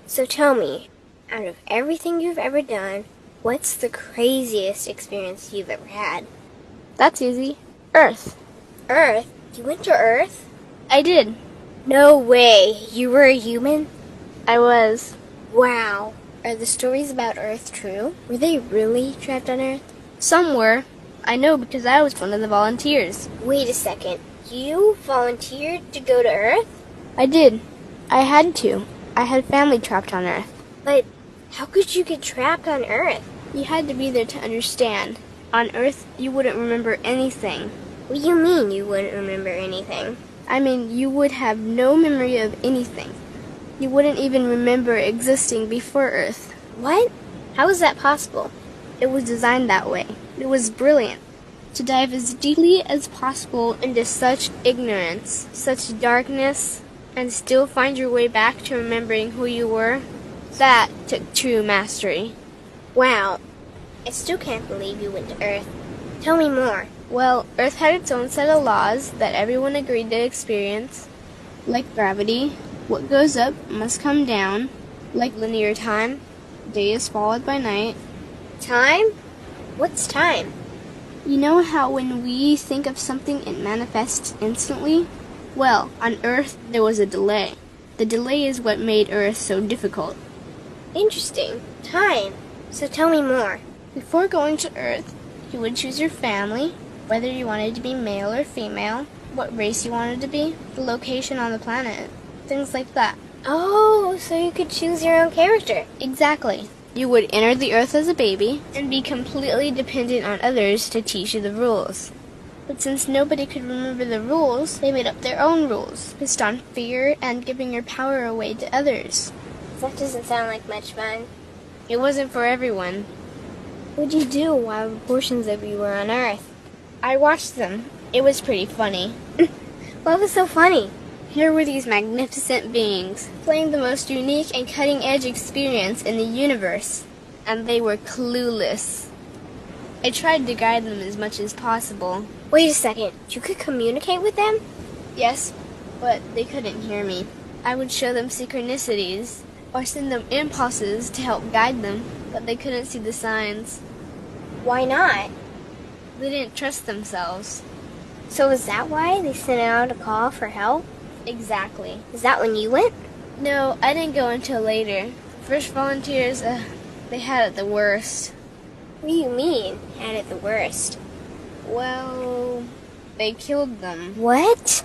So tell me, out of everything you've ever done, what's the craziest experience you've ever had? That's easy. Earth. Earth? You went to Earth? I did. No way. You were a human? I was. Wow. Are the stories about Earth true? Were they really trapped on Earth? Some were. I know because I was one of the volunteers. Wait a second. You volunteered to go to Earth? I did. I had to. I had family trapped on Earth. But how could you get trapped on Earth? You had to be there to understand. On Earth, you wouldn't remember anything. What do you mean you wouldn't remember anything? I mean, you would have no memory of anything. You wouldn't even remember existing before Earth. What? How is that possible? It was designed that way. It was brilliant. To dive as deeply as possible into such ignorance, such darkness, and still find your way back to remembering who you were, that took true mastery. Wow. I still can't believe you went to Earth. Tell me more. Well, Earth had its own set of laws that everyone agreed to experience, like gravity. What goes up must come down, like linear time. Day is followed by night. Time? What's time? You know how when we think of something it manifests instantly? Well, on Earth there was a delay. The delay is what made Earth so difficult. Interesting. Time. So tell me more. Before going to Earth, you would choose your family, whether you wanted to be male or female, what race you wanted to be, the location on the planet, things like that. Oh, so you could choose your own character. Exactly. You would enter the Earth as a baby and be completely dependent on others to teach you the rules. But since nobody could remember the rules, they made up their own rules, based on fear and giving your power away to others. That doesn't sound like much fun. It wasn't for everyone. What'd you do while portions of you were on Earth? I watched them. It was pretty funny. What was so funny? Here were these magnificent beings, playing the most unique and cutting-edge experience in the universe, and they were clueless. I tried to guide them as much as possible. Wait a second. You could communicate with them? Yes, but they couldn't hear me. I would show them synchronicities, or send them impulses to help guide them, but they couldn't see the signs. Why not? They didn't trust themselves. So is that why they sent out a call for help? Exactly. Is that when you went? No, I didn't go until later. First volunteers, they had it the worst. What do you mean, had it the worst? Well, they killed them. What?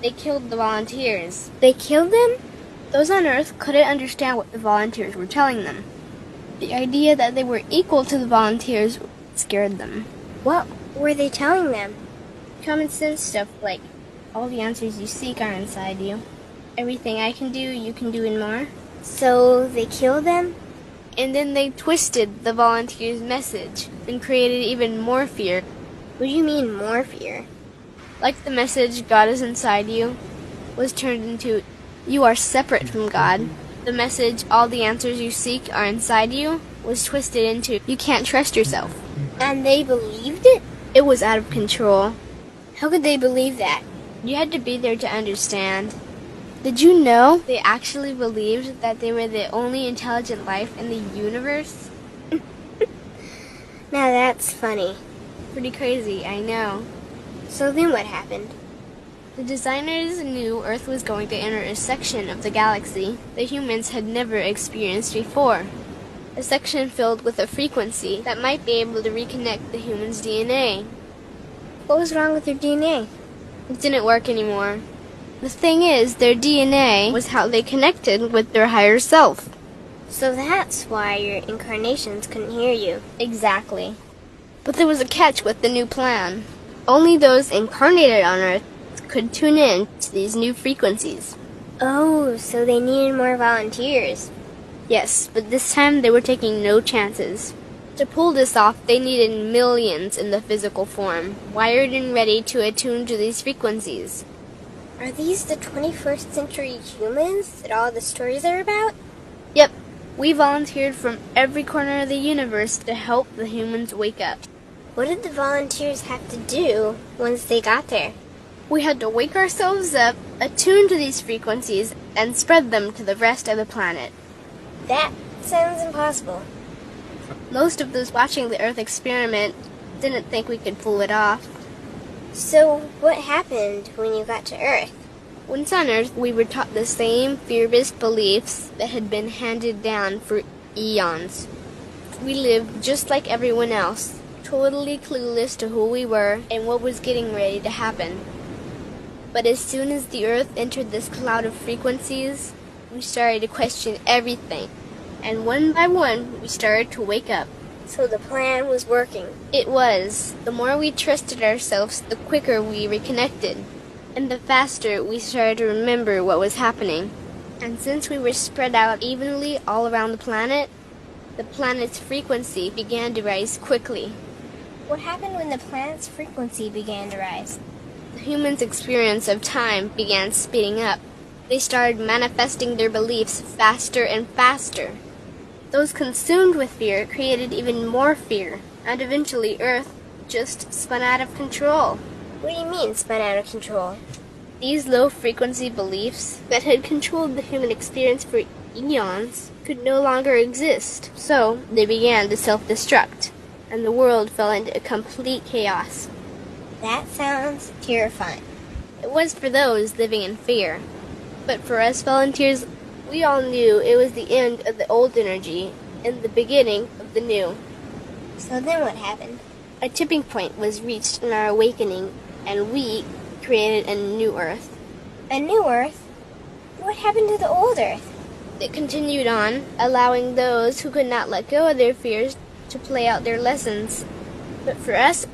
They killed the volunteers. They killed them? Those on Earth couldn't understand what the volunteers were telling them. The idea that they were equal to the volunteers scared them. What were they telling them? Common sense stuff like, all the answers you seek are inside you. Everything I can do, you can do and more. So they killed them? And then they twisted the volunteers' message and created even more fear. What do you mean more fear? Like the message, God is inside you, was turned into, you are separate from God. The message, all the answers you seek are inside you, was twisted into, you can't trust yourself. And they believed it? It was out of control. How could they believe that? You had to be there to understand. Did you know they actually believed that they were the only intelligent life in the universe? Now that's funny. Pretty crazy, I know. So then what happened? The designers knew Earth was going to enter a section of the galaxy that humans had never experienced before. A section filled with a frequency that might be able to reconnect the human's DNA. What was wrong with their DNA? It didn't work anymore. The thing is, their DNA was how they connected with their higher self. So that's why your incarnations couldn't hear you. Exactly. But there was a catch with the new plan. Only those incarnated on Earth could tune in to these new frequencies. Oh, so they needed more volunteers. Yes, but this time they were taking no chances. To pull this off, they needed millions in the physical form, wired and ready to attune to these frequencies. Are these the 21st century humans that all the stories are about? Yep, we volunteered from every corner of the universe to help the humans wake up. What did the volunteers have to do once they got there? We had to wake ourselves up, attune to these frequencies, and spread them to the rest of the planet. That sounds impossible. Most of those watching the Earth experiment didn't think we could pull it off. So, what happened when you got to Earth? Once on Earth, we were taught the same fear-based beliefs that had been handed down for eons. We lived just like everyone else, totally clueless to who we were and what was getting ready to happen. But as soon as the Earth entered this cloud of frequencies, we started to question everything. And one by one, we started to wake up. So the plan was working. It was. The more we trusted ourselves, the quicker we reconnected. And the faster we started to remember what was happening. And since we were spread out evenly all around the planet's frequency began to rise quickly. What happened when the planet's frequency began to rise? The humans' experience of time began speeding up. They started manifesting their beliefs faster and faster. Those consumed with fear created even more fear, and eventually Earth just spun out of control. What do you mean, spun out of control? These low-frequency beliefs that had controlled the human experience for eons could no longer exist, so they began to self-destruct, and the world fell into complete chaos. That sounds terrifying. It was for those living in fear, but for us volunteers, we all knew it was the end of the old energy and the beginning of the new. So then what happened? A tipping point was reached in our awakening, and we created a new Earth. A new Earth? What happened to the old Earth? It continued on, allowing those who could not let go of their fears to play out their lessons. But for us,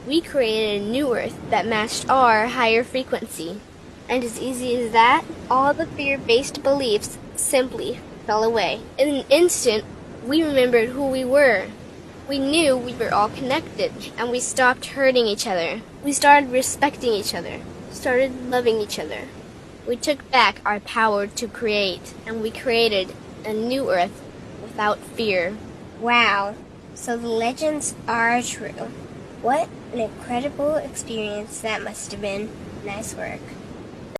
we created a new Earth that matched our higher frequency. And as easy as that, all the fear-based beliefs simply fell away. In an instant, we remembered who we were. We knew we were all connected, and we stopped hurting each other. We started respecting each other, started loving each other. We took back our power to create, and we created a new Earth without fear. Wow. So the legends are true. What an incredible experience that must have been. Nice work.